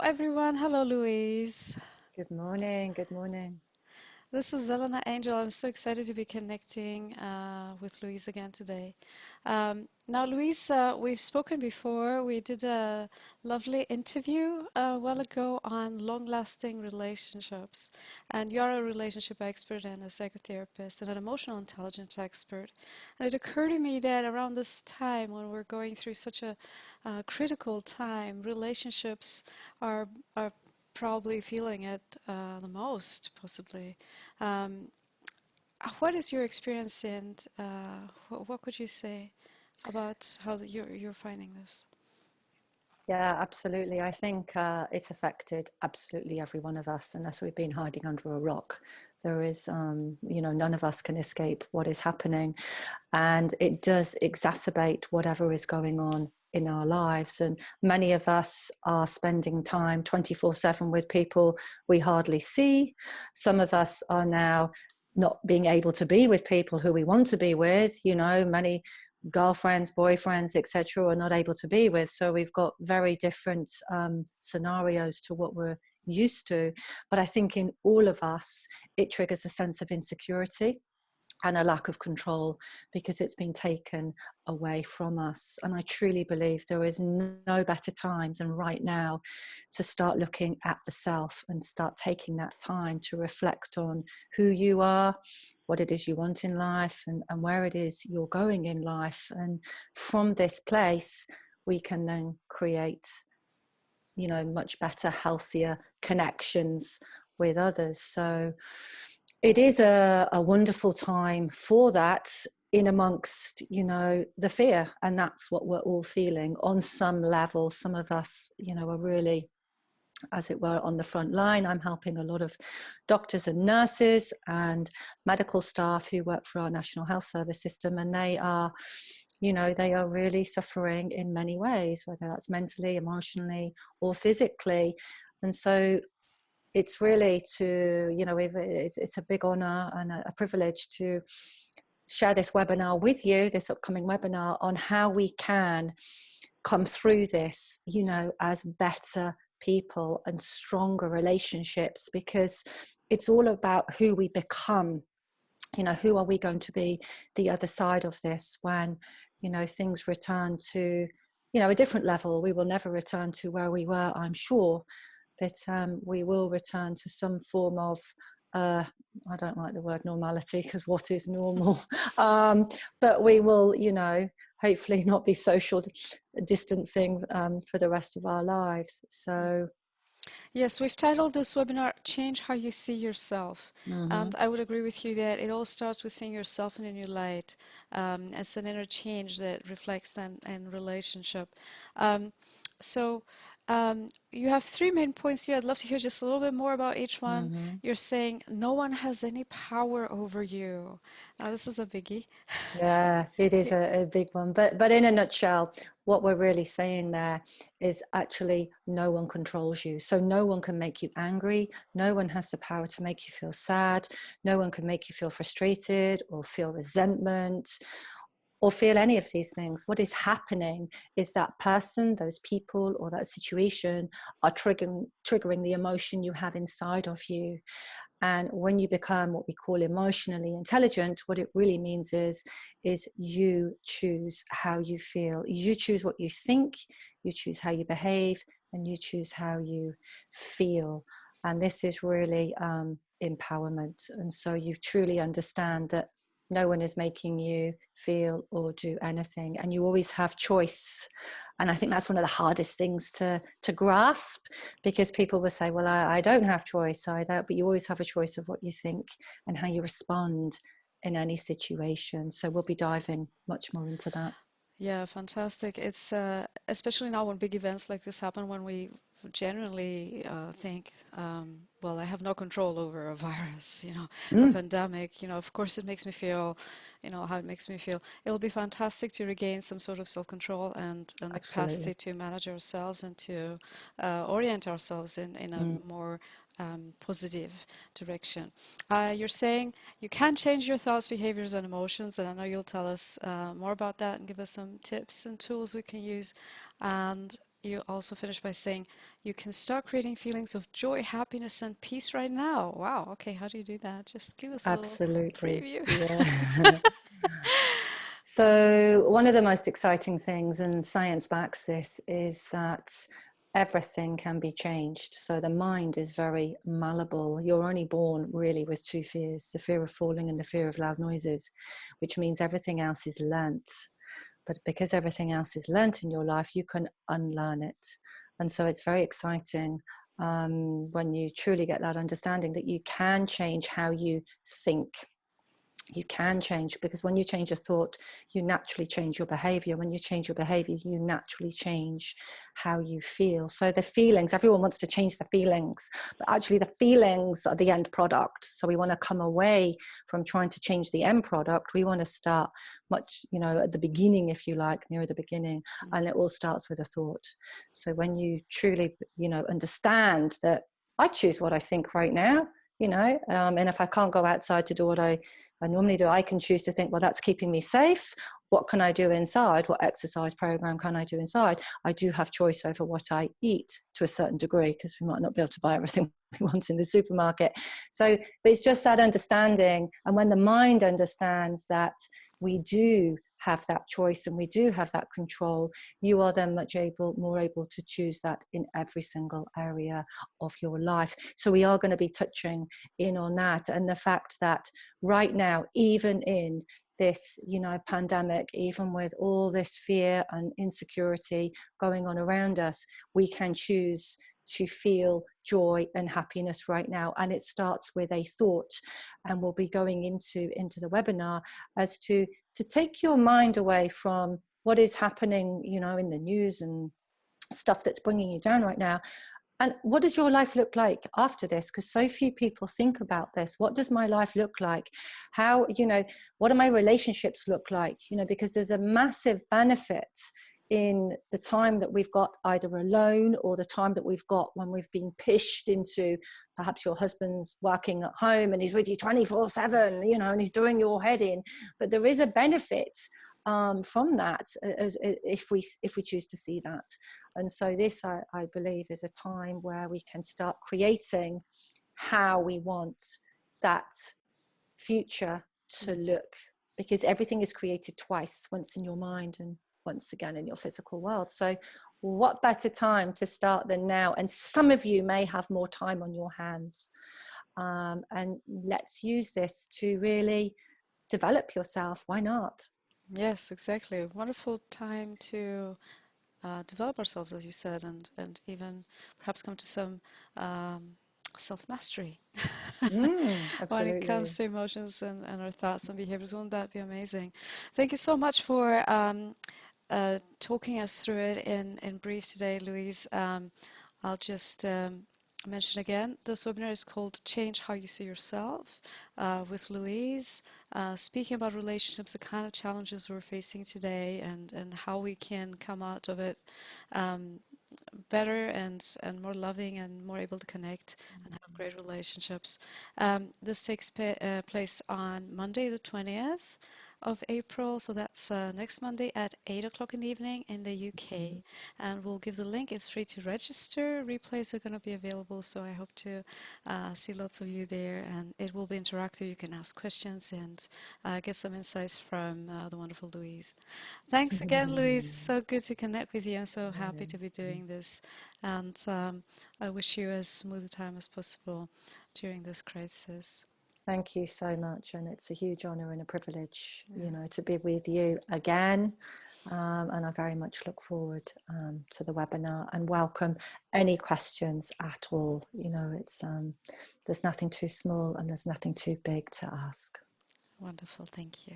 Everyone. Hello, Louise. Good morning. Good morning. This is Elena Angel. I'm so excited to be connecting with Louise again today. Now, Louise, we've spoken before. We did a lovely interview a while ago on long-lasting relationships. And you're a relationship expert and a psychotherapist and an emotional intelligence expert. And it occurred to me that around this time, when we're going through such a critical time, relationships are probably feeling it the most, possibly. Um, what is your experience, and what could you say about how you're finding this? Yeah, absolutely. I think it's affected absolutely every one of us, unless we've been hiding under a rock. There is, none of us can escape what is happening, and it does exacerbate whatever is going on in our lives. And many of us are spending time 24/7 with people we hardly see. Some of us are now not being able to be with people who we want to be with. Many girlfriends, boyfriends, etc., are not able to be with. So we've got very different scenarios to what we're used to. But I think in all of us, it triggers a sense of insecurity and a lack of control because it's been taken away from us. And I truly believe there is no better time than right now to start looking at the self and start taking that time to reflect on who you are, what it is you want in life, and where it is you're going in life. And from this place, we can then create, much better, healthier connections with others. So it is a wonderful time for that, in amongst the fear, and that's what we're all feeling on some level. Some of us are really, as it were, on the front line. I'm helping a lot of doctors and nurses and medical staff who work for our National Health Service system, and they are really suffering in many ways, whether that's mentally, emotionally, or physically. And so it's really it's a big honor and a privilege to share this webinar with you, this upcoming webinar, on how we can come through this, as better people and stronger relationships, because it's all about who we become. Who are we going to be the other side of this when, things return to, a different level. We will never return to where we were, I'm sure, but we will return to some form of I don't like the word normality, because what is normal? But we will, hopefully not be social distancing for the rest of our lives. So Yes, we've titled this webinar Change How You See Yourself. mhm. And I would agree with you that it all starts with seeing yourself in a new light. It's an inner change that reflects in relationship. Um, so you have three main points here. I'd love to hear just a little bit more about each one. Mhm. You're saying no one has any power over you. Now, this is a biggie. Yeah, it is a big one. But in a nutshell, what we're really saying there is actually no one controls you. So no one can make you angry. No one has the power to make you feel sad. No one can make you feel frustrated or feel resentment or feel any of these things. What is happening is that person, those people, or that situation are triggering the emotion you have inside of you. And when you become what we call emotionally intelligent, what it really means is you choose how you feel. You choose what you think, you choose how you behave, and you choose how you feel. And this is really empowerment. And so you truly understand that no one is making you feel or do anything, and you always have choice. And I think that's one of the hardest things to grasp, because people will say, well, I don't have choice, I don't, but you always have a choice of what you think and how you respond in any situation. So we'll be diving much more into that. Yeah, fantastic. It's especially now when big events like this happen, when we generally think, well, I have no control over a virus, a Mm, pandemic. Of course, it makes me feel, how it makes me feel. It'll be fantastic to regain some sort of self-control and the capacity absolutely. to manage ourselves and to orient ourselves in a Mm, more positive direction. You're saying you can change your thoughts, behaviors, and emotions, and I know you'll tell us more about that and give us some tips and tools we can use. And you also finish by saying you can start creating feelings of joy, happiness, and peace right now. Wow. Okay. How do you do that? Just give us a little Absolutely. preview. Yeah. So, one of the most exciting things, and science backs this, is that everything can be changed. So, the mind is very malleable. You're only born really with two fears, the fear of falling and the fear of loud noises, which means everything else is learnt. But because everything else is learnt in your life, you can unlearn it. And so, it's very exciting when you truly get that understanding that you can change how you think. You can change, because when you change your thought, you naturally change your behavior. When you change your behavior, you naturally change how you feel. So the feelings, everyone wants to change the feelings, but actually the feelings are the end product. So we want to come away from trying to change the end product. We want to start much, at the beginning, if you like, near the beginning, and it all starts with a thought. So when you truly, understand that I choose what I think right now, and if I can't go outside to do what I normally do, I can choose to think, well, that's keeping me safe. What can I do inside? What exercise program can I do inside? I do have choice over what I eat to a certain degree, because we might not be able to buy everything we want in the supermarket. So, but it's just that understanding. And when the mind understands that we do have that choice and we do have that control, you are then more able to choose that in every single area of your life. So we are going to be touching in on that, and the fact that right now, even in this, pandemic, even with all this fear and insecurity going on around us, we can choose to feel joy and happiness right now. And it starts with a thought, and we'll be going into the webinar as to take your mind away from what is happening, in the news and stuff that's bringing you down right now. And what does your life look like after this? Because so few people think about this. What does my life look like? How, what do my relationships look like? Because there's a massive benefit in the time that we've got either alone, or the time that we've got when we've been pushed into, perhaps your husband's working at home and he's with you 24/7, and he's doing your head in. But there is a benefit from that, if we choose to see that. And so this, I believe, is a time where we can start creating how we want that future to look, because everything is created twice, once in your mind and once again in your physical world. So what better time to start than now? And some of you may have more time on your hands, and let's use this to really develop yourself. Why not? Yes, exactly. Wonderful time to develop ourselves, as you said, and even perhaps come to some self-mastery when it comes Absolutely. to emotions and our thoughts and behaviors. Won't that be amazing? Thank you so much for talking us through it in brief today, Louise. I'll just mention again, this webinar is called Change How You See Yourself with Louise, speaking about relationships, the kind of challenges we're facing today, and how we can come out of it better and more loving and more able to connect and have great relationships. This takes place on Monday the 20th of April, so that's next Monday at 8 o'clock in the evening in the UK. And we'll give the link. It's free to register. Replays are going to be available, so I hope to see lots of you there. And it will be interactive. You can ask questions and get some insights from the wonderful Louise. Thanks again, Louise. It's so good to connect with you. I'm so happy to be doing this. And I wish you as smooth a time as possible during this crisis. Thank you so much, and it's a huge honor and a privilege, to be with you again. And I very much look forward to the webinar, and welcome any questions at all. It's there's nothing too small and there's nothing too big to ask. Wonderful. Thank you.